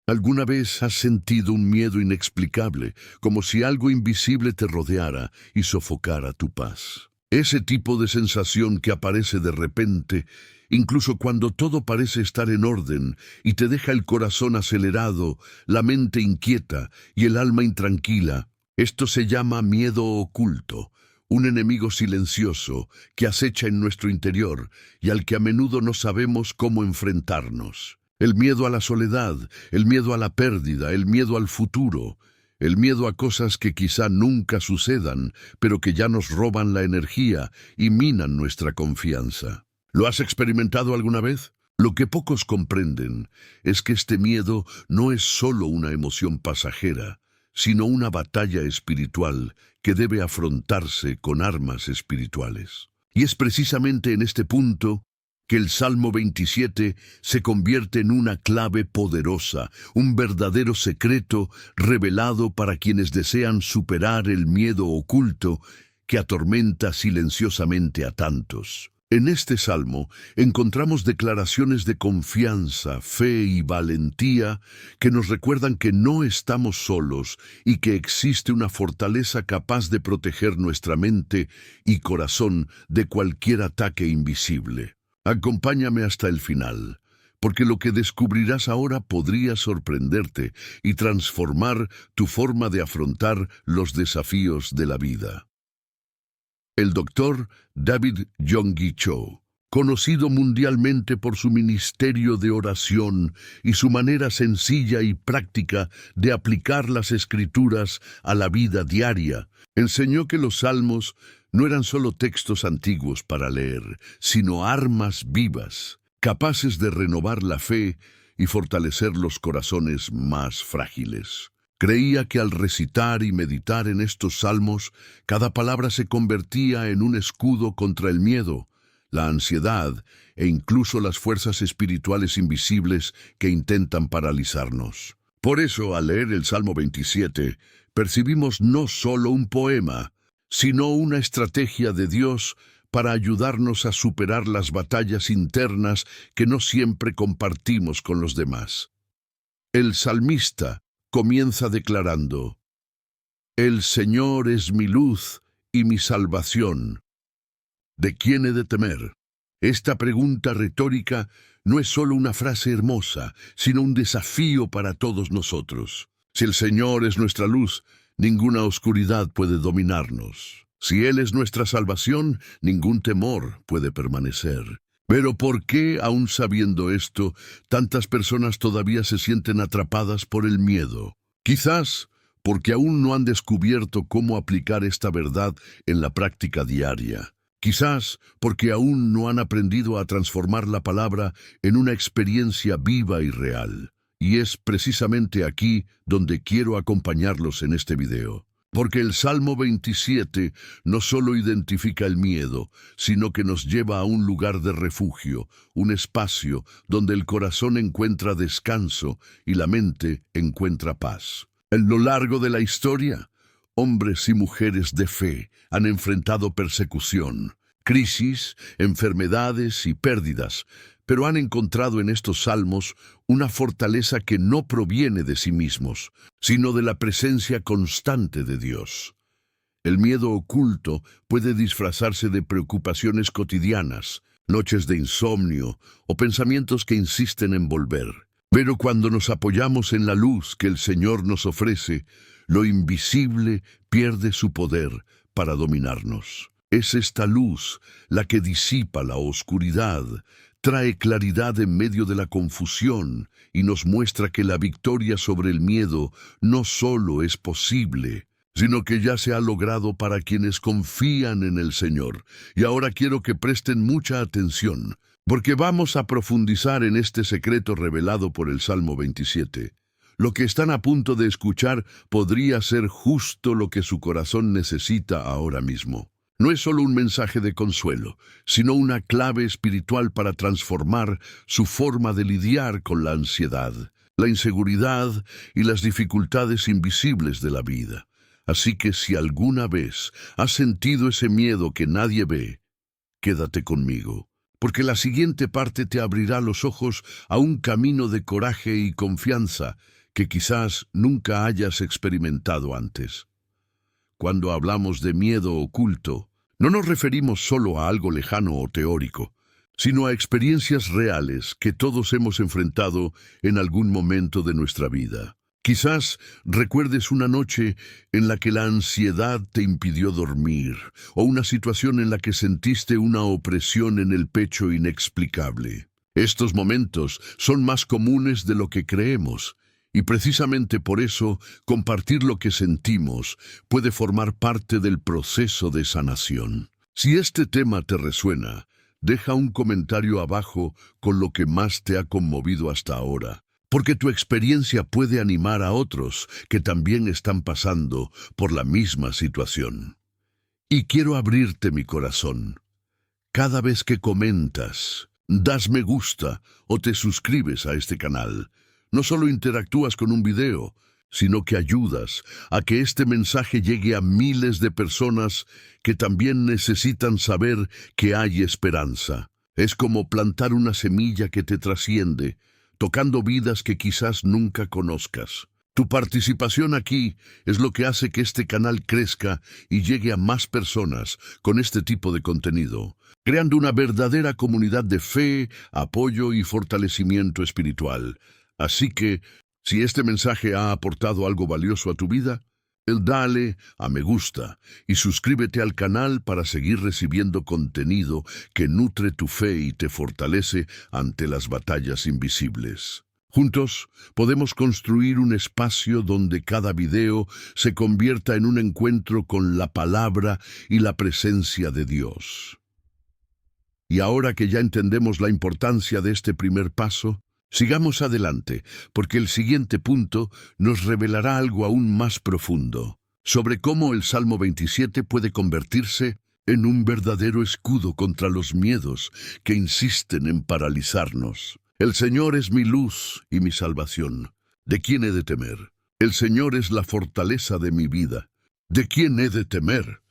¿Alguna vez has sentido un miedo inexplicable, como si algo invisible te rodeara y sofocara tu paz? Ese tipo de sensación que aparece de repente, incluso cuando todo parece estar en orden y te deja el corazón acelerado, la mente inquieta y el alma intranquila. Esto se llama miedo oculto, un enemigo silencioso que acecha en nuestro interior y al que a menudo no sabemos cómo enfrentarnos. El miedo a la soledad, el miedo a la pérdida, el miedo al futuro, el miedo a cosas que quizá nunca sucedan, pero que ya nos roban la energía y minan nuestra confianza. ¿Lo has experimentado alguna vez? Lo que pocos comprenden es que este miedo no es solo una emoción pasajera, sino una batalla espiritual que debe afrontarse con armas espirituales. Y es precisamente en este punto que el Salmo 27 se convierte en una clave poderosa, un verdadero secreto revelado para quienes desean superar el miedo oculto que atormenta silenciosamente a tantos. En este salmo encontramos declaraciones de confianza, fe y valentía que nos recuerdan que no estamos solos y que existe una fortaleza capaz de proteger nuestra mente y corazón de cualquier ataque invisible. Acompáñame hasta el final, porque lo que descubrirás ahora podría sorprenderte y transformar tu forma de afrontar los desafíos de la vida. El doctor David Yonggi Cho, conocido mundialmente por su ministerio de oración y su manera sencilla y práctica de aplicar las escrituras a la vida diaria, enseñó que los salmos no eran solo textos antiguos para leer, sino armas vivas, capaces de renovar la fe y fortalecer los corazones más frágiles. Creía que al recitar y meditar en estos salmos, cada palabra se convertía en un escudo contra el miedo, la ansiedad e incluso las fuerzas espirituales invisibles que intentan paralizarnos. Por eso, al leer el Salmo 27, percibimos no solo un poema, sino una estrategia de Dios para ayudarnos a superar las batallas internas que no siempre compartimos con los demás. El salmista comienza declarando: «El Señor es mi luz y mi salvación. ¿De quién he de temer?». Esta pregunta retórica no es solo una frase hermosa, sino un desafío para todos nosotros. Si el Señor es nuestra luz, ninguna oscuridad puede dominarnos. Si Él es nuestra salvación, ningún temor puede permanecer. Pero ¿por qué, aun sabiendo esto, tantas personas todavía se sienten atrapadas por el miedo? Quizás porque aún no han descubierto cómo aplicar esta verdad en la práctica diaria. Quizás porque aún no han aprendido a transformar la palabra en una experiencia viva y real. Y es precisamente aquí donde quiero acompañarlos en este video. Porque el Salmo 27 no solo identifica el miedo, sino que nos lleva a un lugar de refugio, un espacio donde el corazón encuentra descanso y la mente encuentra paz. En lo largo de la historia, hombres y mujeres de fe han enfrentado persecución, crisis, enfermedades y pérdidas, pero han encontrado en estos salmos una fortaleza que no proviene de sí mismos, sino de la presencia constante de Dios. El miedo oculto puede disfrazarse de preocupaciones cotidianas, noches de insomnio o pensamientos que insisten en volver. Pero cuando nos apoyamos en la luz que el Señor nos ofrece, lo invisible pierde su poder para dominarnos. Es esta luz la que disipa la oscuridad, trae claridad en medio de la confusión y nos muestra que la victoria sobre el miedo no solo es posible, sino que ya se ha logrado para quienes confían en el Señor. Y ahora quiero que presten mucha atención, porque vamos a profundizar en este secreto revelado por el Salmo 27. Lo que están a punto de escuchar podría ser justo lo que su corazón necesita ahora mismo. No es solo un mensaje de consuelo, sino una clave espiritual para transformar su forma de lidiar con la ansiedad, la inseguridad y las dificultades invisibles de la vida. Así que si alguna vez has sentido ese miedo que nadie ve, quédate conmigo, porque la siguiente parte te abrirá los ojos a un camino de coraje y confianza que quizás nunca hayas experimentado antes. Cuando hablamos de miedo oculto, no nos referimos solo a algo lejano o teórico, sino a experiencias reales que todos hemos enfrentado en algún momento de nuestra vida. Quizás recuerdes una noche en la que la ansiedad te impidió dormir, o una situación en la que sentiste una opresión en el pecho inexplicable. Estos momentos son más comunes de lo que creemos, y precisamente por eso compartir lo que sentimos puede formar parte del proceso de sanación. Si este tema te resuena, deja un comentario abajo con lo que más te ha conmovido hasta ahora, porque tu experiencia puede animar a otros que también están pasando por la misma situación. Y quiero abrirte mi corazón. Cada vez que comentas, das me gusta o te suscribes a este canal, no solo interactúas con un video, sino que ayudas a que este mensaje llegue a miles de personas que también necesitan saber que hay esperanza. Es como plantar una semilla que te trasciende, tocando vidas que quizás nunca conozcas. Tu participación aquí es lo que hace que este canal crezca y llegue a más personas con este tipo de contenido, creando una verdadera comunidad de fe, apoyo y fortalecimiento espiritual. Así que, si este mensaje ha aportado algo valioso a tu vida, dale a me gusta y suscríbete al canal para seguir recibiendo contenido que nutre tu fe y te fortalece ante las batallas invisibles. Juntos podemos construir un espacio donde cada video se convierta en un encuentro con la palabra y la presencia de Dios. Y ahora que ya entendemos la importancia de este primer paso, sigamos adelante, porque el siguiente punto nos revelará algo aún más profundo, sobre cómo el Salmo 27 puede convertirse en un verdadero escudo contra los miedos que insisten en paralizarnos. El Señor es mi luz y mi salvación. ¿De quién he de temer? El Señor es la fortaleza de mi vida. ¿De quién he de temer?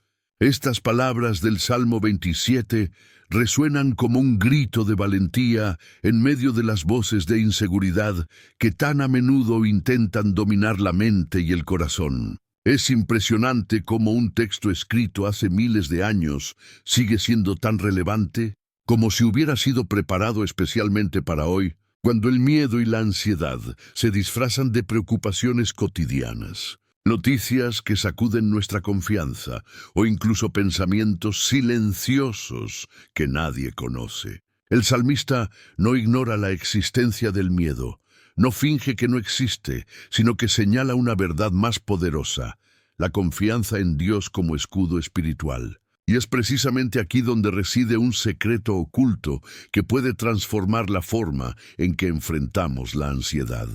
Estas palabras del Salmo 27 resuenan como un grito de valentía en medio de las voces de inseguridad que tan a menudo intentan dominar la mente y el corazón. Es impresionante cómo un texto escrito hace miles de años sigue siendo tan relevante, como si hubiera sido preparado especialmente para hoy, cuando el miedo y la ansiedad se disfrazan de preocupaciones cotidianas. Noticias que sacuden nuestra confianza o incluso pensamientos silenciosos que nadie conoce. El salmista no ignora la existencia del miedo, no finge que no existe, sino que señala una verdad más poderosa, la confianza en Dios como escudo espiritual. Y es precisamente aquí donde reside un secreto oculto que puede transformar la forma en que enfrentamos la ansiedad.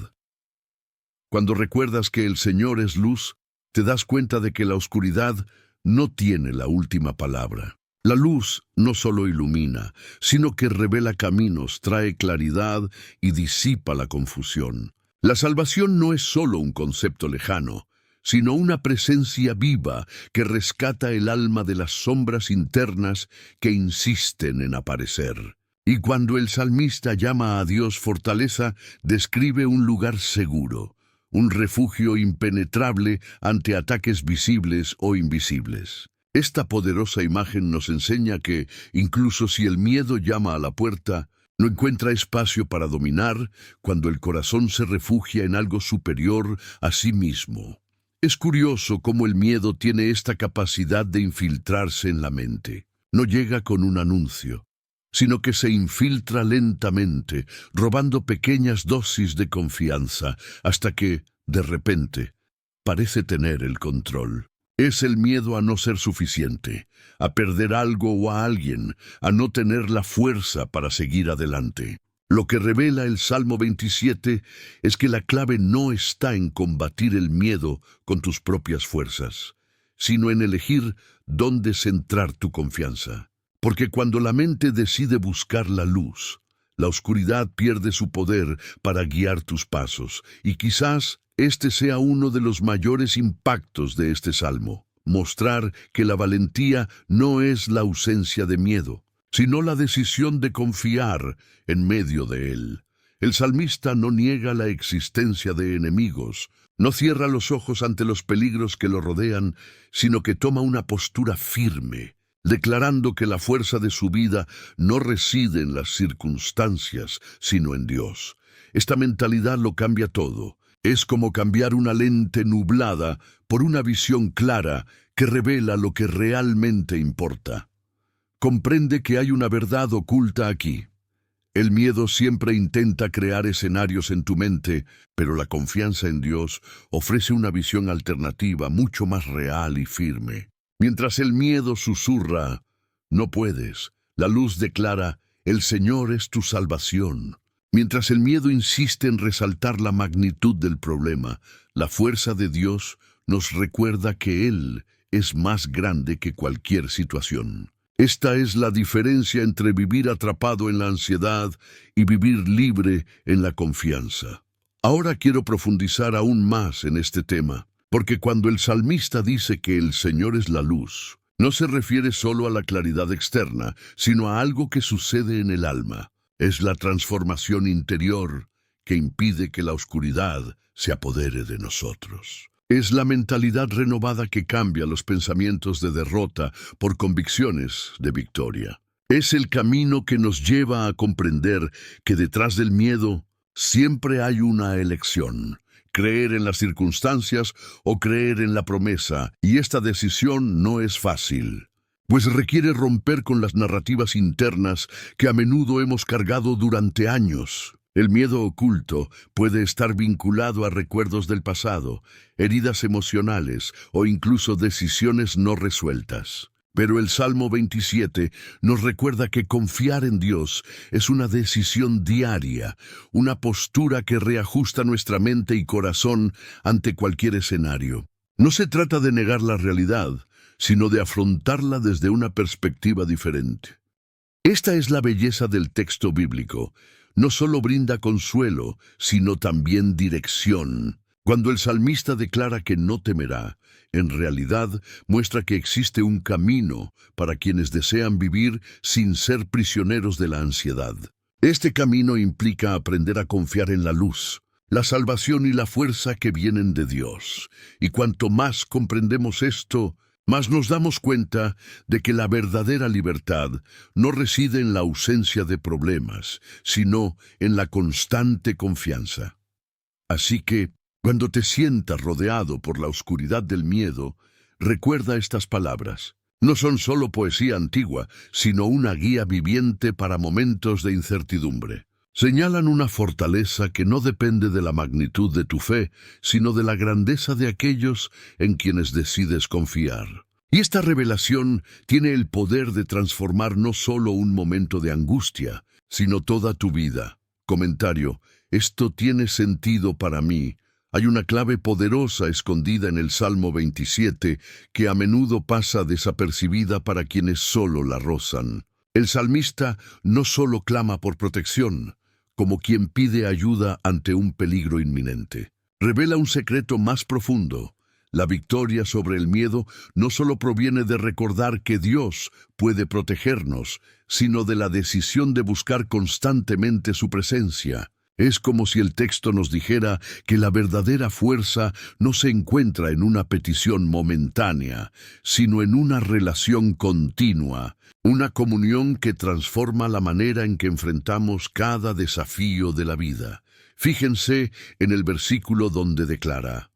Cuando recuerdas que el Señor es luz, te das cuenta de que la oscuridad no tiene la última palabra. La luz no solo ilumina, sino que revela caminos, trae claridad y disipa la confusión. La salvación no es solo un concepto lejano, sino una presencia viva que rescata el alma de las sombras internas que insisten en aparecer. Y cuando el salmista llama a Dios fortaleza, describe un lugar seguro, un refugio impenetrable ante ataques visibles o invisibles. Esta poderosa imagen nos enseña que, incluso si el miedo llama a la puerta, no encuentra espacio para dominar cuando el corazón se refugia en algo superior a sí mismo. Es curioso cómo el miedo tiene esta capacidad de infiltrarse en la mente. No llega con un anuncio, sino que se infiltra lentamente, robando pequeñas dosis de confianza, hasta que, de repente, parece tener el control. Es el miedo a no ser suficiente, a perder algo o a alguien, a no tener la fuerza para seguir adelante. Lo que revela el Salmo 27 es que la clave no está en combatir el miedo con tus propias fuerzas, sino en elegir dónde centrar tu confianza. Porque cuando la mente decide buscar la luz, la oscuridad pierde su poder para guiar tus pasos, y quizás este sea uno de los mayores impactos de este salmo, mostrar que la valentía no es la ausencia de miedo, sino la decisión de confiar en medio de él. El salmista no niega la existencia de enemigos, no cierra los ojos ante los peligros que lo rodean, sino que toma una postura firme, declarando que la fuerza de su vida no reside en las circunstancias, sino en Dios. Esta mentalidad lo cambia todo. Es como cambiar una lente nublada por una visión clara que revela lo que realmente importa. Comprende que hay una verdad oculta aquí. El miedo siempre intenta crear escenarios en tu mente, pero la confianza en Dios ofrece una visión alternativa mucho más real y firme. Mientras el miedo susurra, no puedes, la luz declara, el Señor es tu salvación. Mientras el miedo insiste en resaltar la magnitud del problema, la fuerza de Dios nos recuerda que Él es más grande que cualquier situación. Esta es la diferencia entre vivir atrapado en la ansiedad y vivir libre en la confianza. Ahora quiero profundizar aún más en este tema, porque cuando el salmista dice que el Señor es la luz, no se refiere solo a la claridad externa, sino a algo que sucede en el alma. Es la transformación interior que impide que la oscuridad se apodere de nosotros. Es la mentalidad renovada que cambia los pensamientos de derrota por convicciones de victoria. Es el camino que nos lleva a comprender que detrás del miedo siempre hay una elección: creer en las circunstancias o creer en la promesa, y esta decisión no es fácil, pues requiere romper con las narrativas internas que a menudo hemos cargado durante años. El miedo oculto puede estar vinculado a recuerdos del pasado, heridas emocionales o incluso decisiones no resueltas. Pero el Salmo 27 nos recuerda que confiar en Dios es una decisión diaria, una postura que reajusta nuestra mente y corazón ante cualquier escenario. No se trata de negar la realidad, sino de afrontarla desde una perspectiva diferente. Esta es la belleza del texto bíblico. No solo brinda consuelo, sino también dirección. Cuando el salmista declara que no temerá, en realidad muestra que existe un camino para quienes desean vivir sin ser prisioneros de la ansiedad. Este camino implica aprender a confiar en la luz, la salvación y la fuerza que vienen de Dios. Y cuanto más comprendemos esto, más nos damos cuenta de que la verdadera libertad no reside en la ausencia de problemas, sino en la constante confianza. Así que, cuando te sientas rodeado por la oscuridad del miedo, recuerda estas palabras. No son solo poesía antigua, sino una guía viviente para momentos de incertidumbre. Señalan una fortaleza que no depende de la magnitud de tu fe, sino de la grandeza de aquellos en quienes decides confiar. Y esta revelación tiene el poder de transformar no solo un momento de angustia, sino toda tu vida. Comentario: esto tiene sentido para mí. Hay una clave poderosa escondida en el Salmo 27 que a menudo pasa desapercibida para quienes solo la rozan. El salmista no solo clama por protección, como quien pide ayuda ante un peligro inminente. Revela un secreto más profundo. La victoria sobre el miedo no solo proviene de recordar que Dios puede protegernos, sino de la decisión de buscar constantemente su presencia. Es como si el texto nos dijera que la verdadera fuerza no se encuentra en una petición momentánea, sino en una relación continua, una comunión que transforma la manera en que enfrentamos cada desafío de la vida. Fíjense en el versículo donde declara: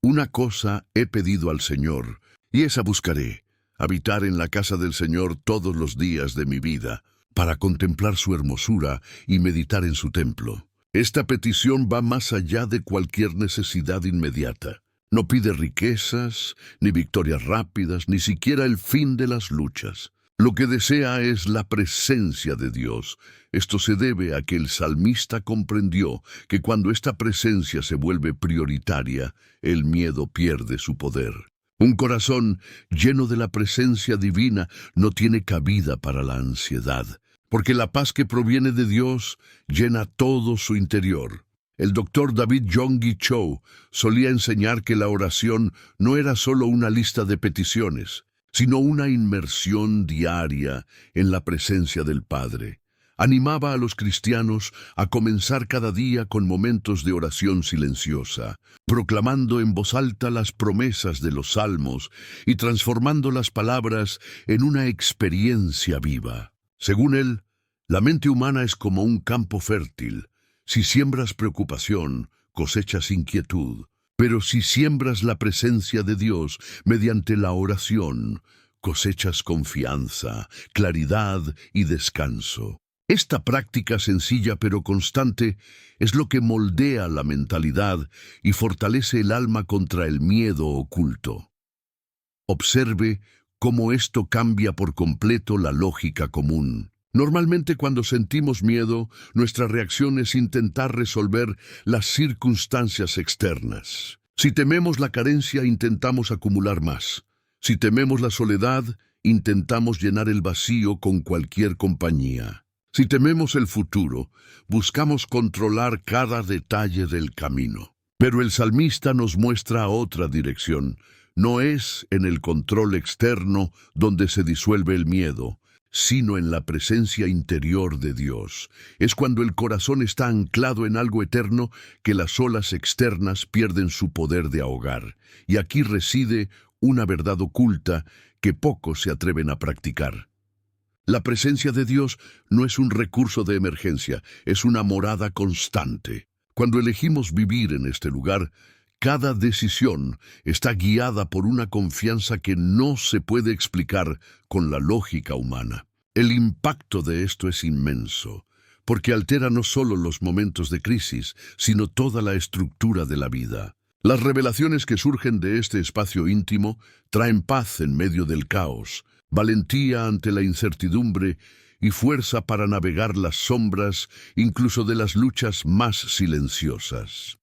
una cosa he pedido al Señor, y esa buscaré, habitar en la casa del Señor todos los días de mi vida, para contemplar su hermosura y meditar en su templo. Esta petición va más allá de cualquier necesidad inmediata. No pide riquezas, ni victorias rápidas, ni siquiera el fin de las luchas. Lo que desea es la presencia de Dios. Esto se debe a que el salmista comprendió que cuando esta presencia se vuelve prioritaria, el miedo pierde su poder. Un corazón lleno de la presencia divina no tiene cabida para la ansiedad, porque la paz que proviene de Dios llena todo su interior. El doctor David Yonggi Cho solía enseñar que la oración no era solo una lista de peticiones, sino una inmersión diaria en la presencia del Padre. Animaba a los cristianos a comenzar cada día con momentos de oración silenciosa, proclamando en voz alta las promesas de los salmos y transformando las palabras en una experiencia viva. Según él, la mente humana es como un campo fértil. Si siembras preocupación, cosechas inquietud. Pero si siembras la presencia de Dios mediante la oración, cosechas confianza, claridad y descanso. Esta práctica sencilla pero constante es lo que moldea la mentalidad y fortalece el alma contra el miedo oculto. Observe cómo esto cambia por completo la lógica común. Normalmente cuando sentimos miedo, nuestra reacción es intentar resolver las circunstancias externas. Si tememos la carencia, intentamos acumular más. Si tememos la soledad, intentamos llenar el vacío con cualquier compañía. Si tememos el futuro, buscamos controlar cada detalle del camino. Pero el salmista nos muestra otra dirección. No es en el control externo donde se disuelve el miedo, sino en la presencia interior de Dios. Es cuando el corazón está anclado en algo eterno que las olas externas pierden su poder de ahogar. Y aquí reside una verdad oculta que pocos se atreven a practicar. La presencia de Dios no es un recurso de emergencia, es una morada constante. Cuando elegimos vivir en este lugar, cada decisión está guiada por una confianza que no se puede explicar con la lógica humana. El impacto de esto es inmenso, porque altera no solo los momentos de crisis, sino toda la estructura de la vida. Las revelaciones que surgen de este espacio íntimo traen paz en medio del caos, valentía ante la incertidumbre y fuerza para navegar las sombras, incluso de las luchas más silenciosas.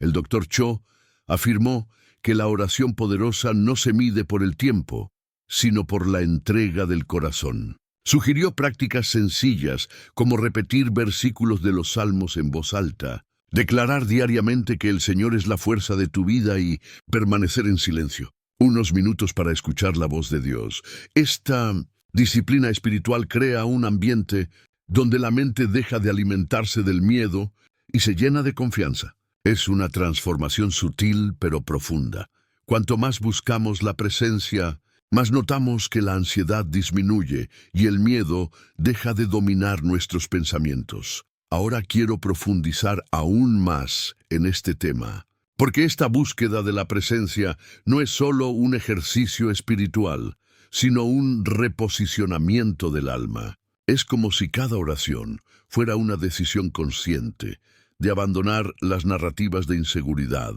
El Dr. Cho afirmó que la oración poderosa no se mide por el tiempo, sino por la entrega del corazón. Sugirió prácticas sencillas como repetir versículos de los salmos en voz alta, declarar diariamente que el Señor es la fuerza de tu vida y permanecer en silencio. Unos minutos para escuchar la voz de Dios. Esta disciplina espiritual crea un ambiente donde la mente deja de alimentarse del miedo y se llena de confianza. Es una transformación sutil pero profunda. Cuanto más buscamos la presencia, más notamos que la ansiedad disminuye y el miedo deja de dominar nuestros pensamientos. Ahora quiero profundizar aún más en este tema, porque esta búsqueda de la presencia no es solo un ejercicio espiritual, sino un reposicionamiento del alma. Es como si cada oración fuera una decisión consciente de abandonar las narrativas de inseguridad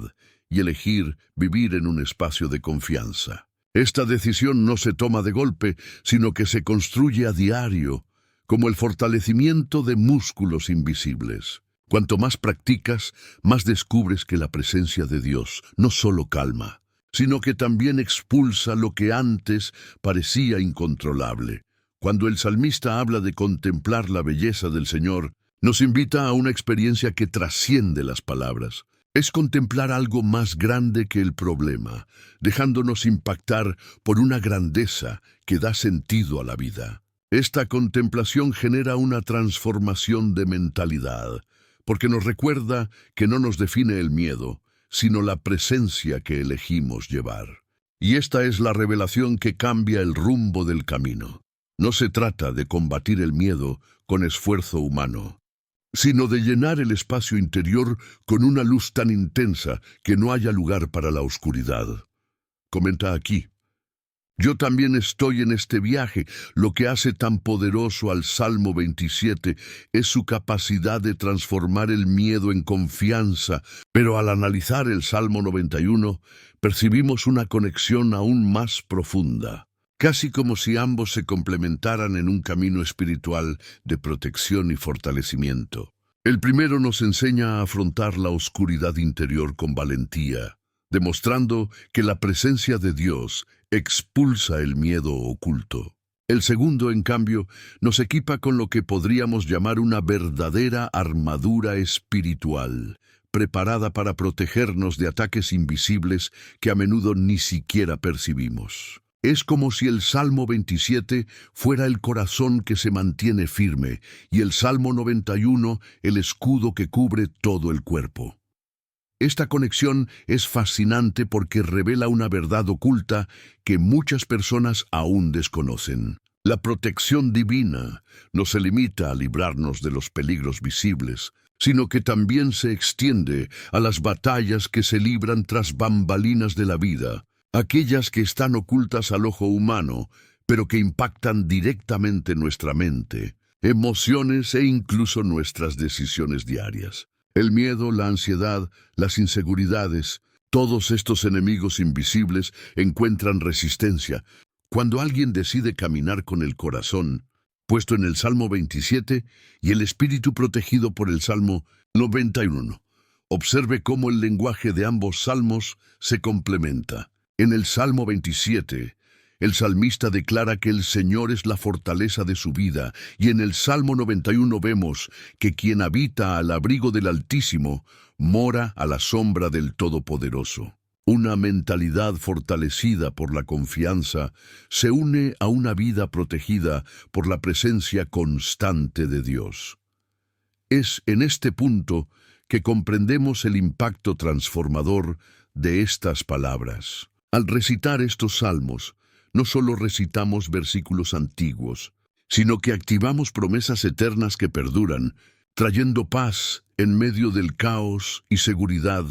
y elegir vivir en un espacio de confianza. Esta decisión no se toma de golpe, sino que se construye a diario, como el fortalecimiento de músculos invisibles. Cuanto más practicas, más descubres que la presencia de Dios no solo calma, sino que también expulsa lo que antes parecía incontrolable. Cuando el salmista habla de contemplar la belleza del Señor, nos invita a una experiencia que trasciende las palabras. Es contemplar algo más grande que el problema, dejándonos impactar por una grandeza que da sentido a la vida. Esta contemplación genera una transformación de mentalidad, porque nos recuerda que no nos define el miedo, sino la presencia que elegimos llevar. Y esta es la revelación que cambia el rumbo del camino. No se trata de combatir el miedo con esfuerzo humano, sino de llenar el espacio interior con una luz tan intensa que no haya lugar para la oscuridad. Comenta aquí: yo también estoy en este viaje. Lo que hace tan poderoso al Salmo 27 es su capacidad de transformar el miedo en confianza, pero al analizar el Salmo 91, percibimos una conexión aún más profunda, casi como si ambos se complementaran en un camino espiritual de protección y fortalecimiento. El primero nos enseña a afrontar la oscuridad interior con valentía, demostrando que la presencia de Dios expulsa el miedo oculto. El segundo, en cambio, nos equipa con lo que podríamos llamar una verdadera armadura espiritual, preparada para protegernos de ataques invisibles que a menudo ni siquiera percibimos. Es como si el Salmo 27 fuera el corazón que se mantiene firme y el Salmo 91 el escudo que cubre todo el cuerpo. Esta conexión es fascinante porque revela una verdad oculta que muchas personas aún desconocen. La protección divina no se limita a librarnos de los peligros visibles, sino que también se extiende a las batallas que se libran tras bambalinas de la vida, aquellas que están ocultas al ojo humano, pero que impactan directamente nuestra mente, emociones e incluso nuestras decisiones diarias. El miedo, la ansiedad, las inseguridades, todos estos enemigos invisibles encuentran resistencia cuando alguien decide caminar con el corazón puesto en el Salmo 27 y el espíritu protegido por el Salmo 91. Observe cómo el lenguaje de ambos salmos se complementa. En el Salmo 27, el salmista declara que el Señor es la fortaleza de su vida, y en el Salmo 91 vemos que quien habita al abrigo del Altísimo mora a la sombra del Todopoderoso. Una mentalidad fortalecida por la confianza se une a una vida protegida por la presencia constante de Dios. Es en este punto que comprendemos el impacto transformador de estas palabras. Al recitar estos salmos, no solo recitamos versículos antiguos, sino que activamos promesas eternas que perduran, trayendo paz en medio del caos y seguridad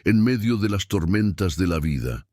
en medio de las tormentas de la vida.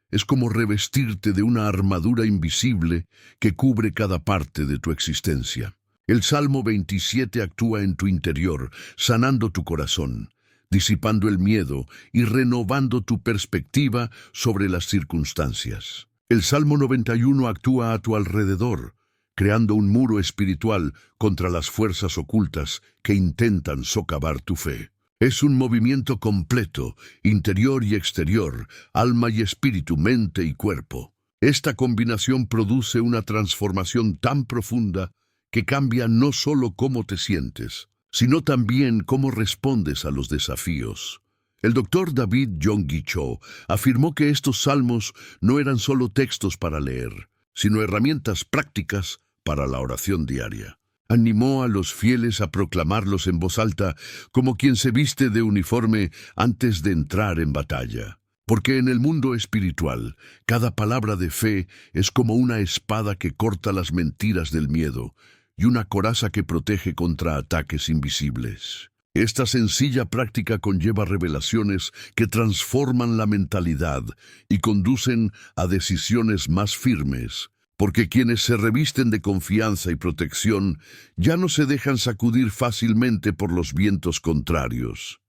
Es como revestirte de una armadura invisible que cubre cada parte de tu existencia. El Salmo 27 actúa en tu interior, sanando tu corazón, disipando el miedo y renovando tu perspectiva sobre las circunstancias. El Salmo 91 actúa a tu alrededor, creando un muro espiritual contra las fuerzas ocultas que intentan socavar tu fe. Es un movimiento completo, interior y exterior, alma y espíritu, mente y cuerpo. Esta combinación produce una transformación tan profunda que cambia no solo cómo te sientes, sino también cómo respondes a los desafíos. El doctor David Yonggi Cho afirmó que estos salmos no eran solo textos para leer, sino herramientas prácticas para la oración diaria. Animó a los fieles a proclamarlos en voz alta como quien se viste de uniforme antes de entrar en batalla. Porque en el mundo espiritual, cada palabra de fe es como una espada que corta las mentiras del miedo y una coraza que protege contra ataques invisibles. Esta sencilla práctica conlleva revelaciones que transforman la mentalidad y conducen a decisiones más firmes, porque quienes se revisten de confianza y protección ya no se dejan sacudir fácilmente por los vientos contrarios.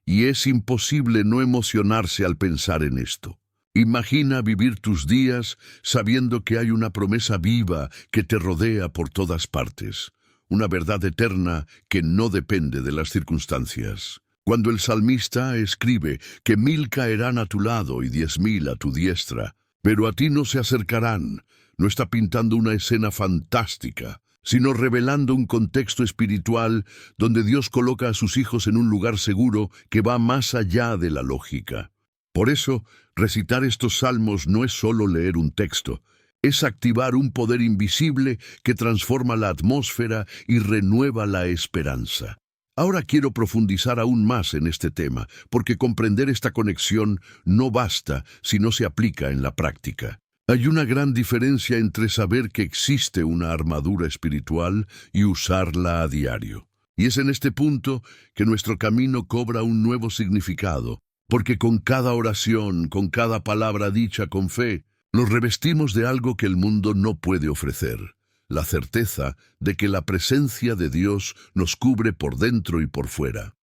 Y es imposible no emocionarse al pensar en esto. Imagina vivir tus días sabiendo que hay una promesa viva que te rodea por todas partes, una verdad eterna que no depende de las circunstancias. Cuando el salmista escribe que 1000 caerán a tu lado y 10.000 a tu diestra, pero a ti no se acercarán, no está pintando una escena fantástica, sino revelando un contexto espiritual donde Dios coloca a sus hijos en un lugar seguro que va más allá de la lógica. Por eso, recitar estos salmos no es solo leer un texto, es activar un poder invisible que transforma la atmósfera y renueva la esperanza. Ahora quiero profundizar aún más en este tema, porque comprender esta conexión no basta si no se aplica en la práctica. Hay una gran diferencia entre saber que existe una armadura espiritual y usarla a diario. Y es en este punto que nuestro camino cobra un nuevo significado, porque con cada oración, con cada palabra dicha con fe, nos revestimos de algo que el mundo no puede ofrecer, la certeza de que la presencia de Dios nos cubre por dentro y por fuera.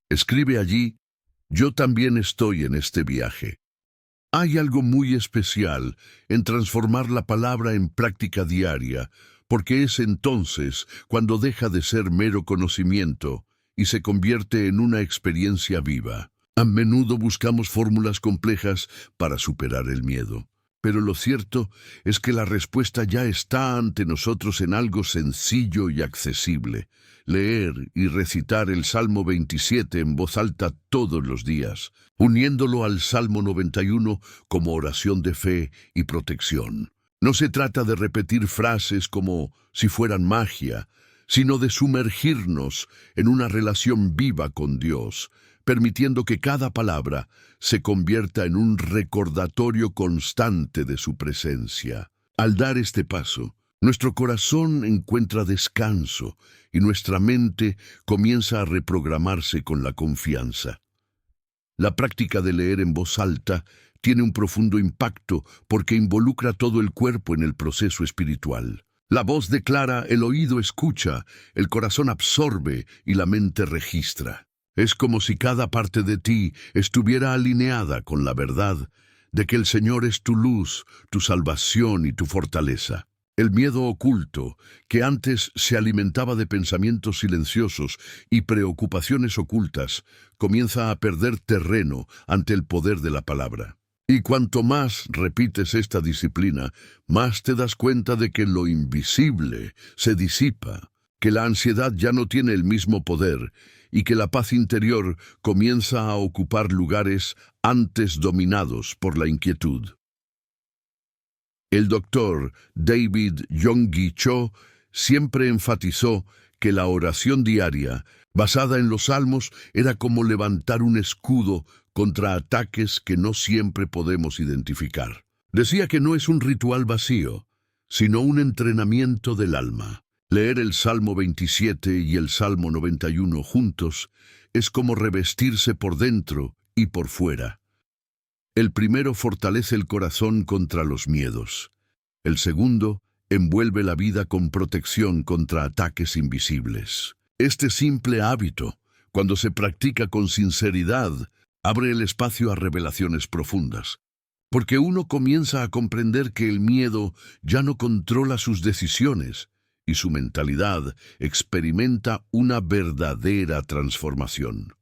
Escribe allí: yo también estoy en este viaje. Hay algo muy especial en transformar la palabra en práctica diaria, porque es entonces cuando deja de ser mero conocimiento y se convierte en una experiencia viva. A menudo buscamos fórmulas complejas para superar el miedo. Pero lo cierto es que la respuesta ya está ante nosotros en algo sencillo y accesible: leer y recitar el Salmo 27 en voz alta todos los días, uniéndolo al Salmo 91 como oración de fe y protección. No se trata de repetir frases como si fueran magia, sino de sumergirnos en una relación viva con Dios, permitiendo que cada palabra se convierta en un recordatorio constante de su presencia. Al dar este paso, nuestro corazón encuentra descanso y nuestra mente comienza a reprogramarse con la confianza. La práctica de leer en voz alta tiene un profundo impacto porque involucra todo el cuerpo en el proceso espiritual. La voz declara, el oído escucha, el corazón absorbe y la mente registra. Es como si cada parte de ti estuviera alineada con la verdad de que el Señor es tu luz, tu salvación y tu fortaleza. El miedo oculto, que antes se alimentaba de pensamientos silenciosos y preocupaciones ocultas, comienza a perder terreno ante el poder de la palabra. Y cuanto más repites esta disciplina, más te das cuenta de que lo invisible se disipa, que la ansiedad ya no tiene el mismo poder y que la paz interior comienza a ocupar lugares antes dominados por la inquietud. El doctor David Yonggi Cho siempre enfatizó que la oración diaria, basada en los salmos, era como levantar un escudo contra ataques que no siempre podemos identificar. Decía que no es un ritual vacío, sino un entrenamiento del alma. Leer el Salmo 27 y el Salmo 91 juntos es como revestirse por dentro y por fuera. El primero fortalece el corazón contra los miedos. El segundo envuelve la vida con protección contra ataques invisibles. Este simple hábito, cuando se practica con sinceridad, abre el espacio a revelaciones profundas, porque uno comienza a comprender que el miedo ya no controla sus decisiones y su mentalidad experimenta una verdadera transformación.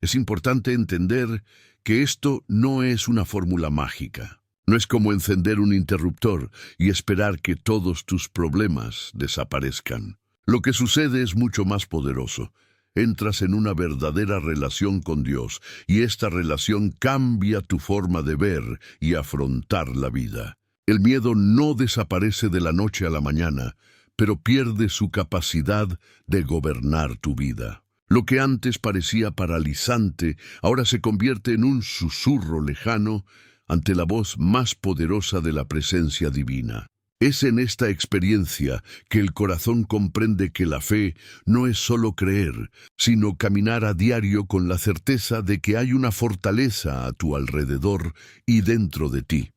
Es importante entender que esto no es una fórmula mágica. No es como encender un interruptor y esperar que todos tus problemas desaparezcan. Lo que sucede es mucho más poderoso. Entras en una verdadera relación con Dios y esta relación cambia tu forma de ver y afrontar la vida. El miedo no desaparece de la noche a la mañana, pero pierde su capacidad de gobernar tu vida. Lo que antes parecía paralizante ahora se convierte en un susurro lejano ante la voz más poderosa de la presencia divina. Es en esta experiencia que el corazón comprende que la fe no es solo creer, sino caminar a diario con la certeza de que hay una fortaleza a tu alrededor y dentro de ti.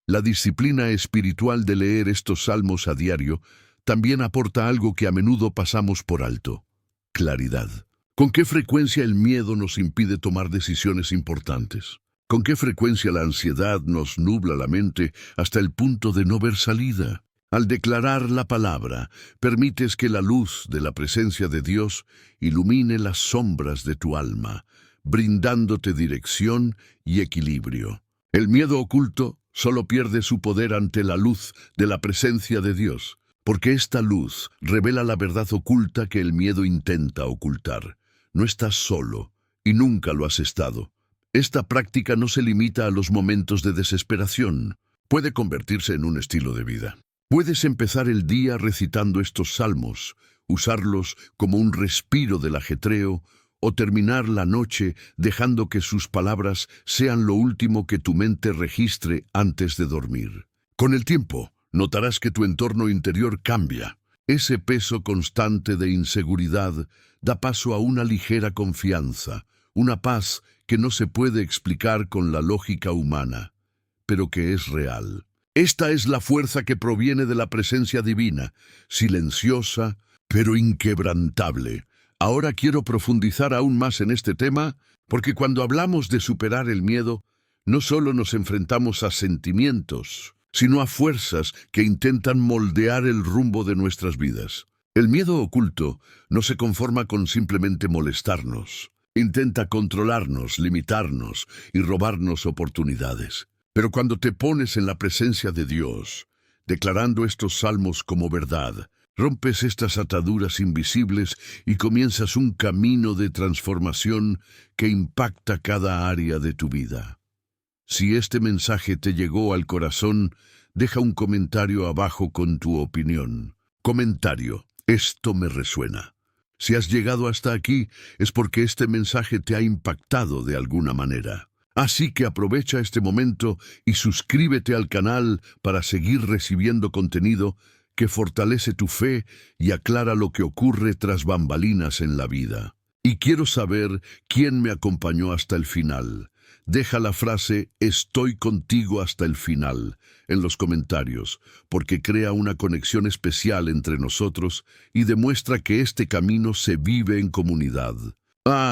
La disciplina espiritual de leer estos salmos a diario también aporta algo que a menudo pasamos por alto: claridad. ¿Con qué frecuencia el miedo nos impide tomar decisiones importantes? ¿Con qué frecuencia la ansiedad nos nubla la mente hasta el punto de no ver salida? Al declarar la palabra, permites que la luz de la presencia de Dios ilumine las sombras de tu alma, brindándote dirección y equilibrio. El miedo oculto solo pierde su poder ante la luz de la presencia de Dios, porque esta luz revela la verdad oculta que el miedo intenta ocultar. No estás solo, y nunca lo has estado. Esta práctica no se limita a los momentos de desesperación. Puede convertirse en un estilo de vida. Puedes empezar el día recitando estos salmos, usarlos como un respiro del ajetreo, o terminar la noche dejando que sus palabras sean lo último que tu mente registre antes de dormir. Con el tiempo, notarás que tu entorno interior cambia. Ese peso constante de inseguridad da paso a una ligera confianza, una paz que no se puede explicar con la lógica humana, pero que es real. Esta es la fuerza que proviene de la presencia divina, silenciosa, pero inquebrantable. Ahora quiero profundizar aún más en este tema, porque cuando hablamos de superar el miedo, no solo nos enfrentamos a sentimientos, sino a fuerzas que intentan moldear el rumbo de nuestras vidas. El miedo oculto no se conforma con simplemente molestarnos. Intenta controlarnos, limitarnos y robarnos oportunidades. Pero cuando te pones en la presencia de Dios, declarando estos salmos como verdad, rompes estas ataduras invisibles y comienzas un camino de transformación que impacta cada área de tu vida. Si este mensaje te llegó al corazón, deja un comentario abajo con tu opinión. Comentario: esto me resuena. Si has llegado hasta aquí, es porque este mensaje te ha impactado de alguna manera. Así que aprovecha este momento y suscríbete al canal para seguir recibiendo contenido que fortalece tu fe y aclara lo que ocurre tras bambalinas en la vida. Y quiero saber quién me acompañó hasta el final. Deja la frase "estoy contigo hasta el final" en los comentarios, porque crea una conexión especial entre nosotros y demuestra que este camino se vive en comunidad.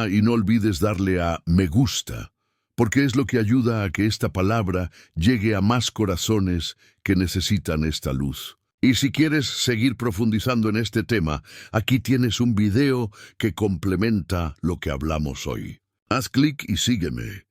Y no olvides darle a me gusta, porque es lo que ayuda a que esta palabra llegue a más corazones que necesitan esta luz. Y si quieres seguir profundizando en este tema, aquí tienes un video que complementa lo que hablamos hoy. Haz clic y sígueme.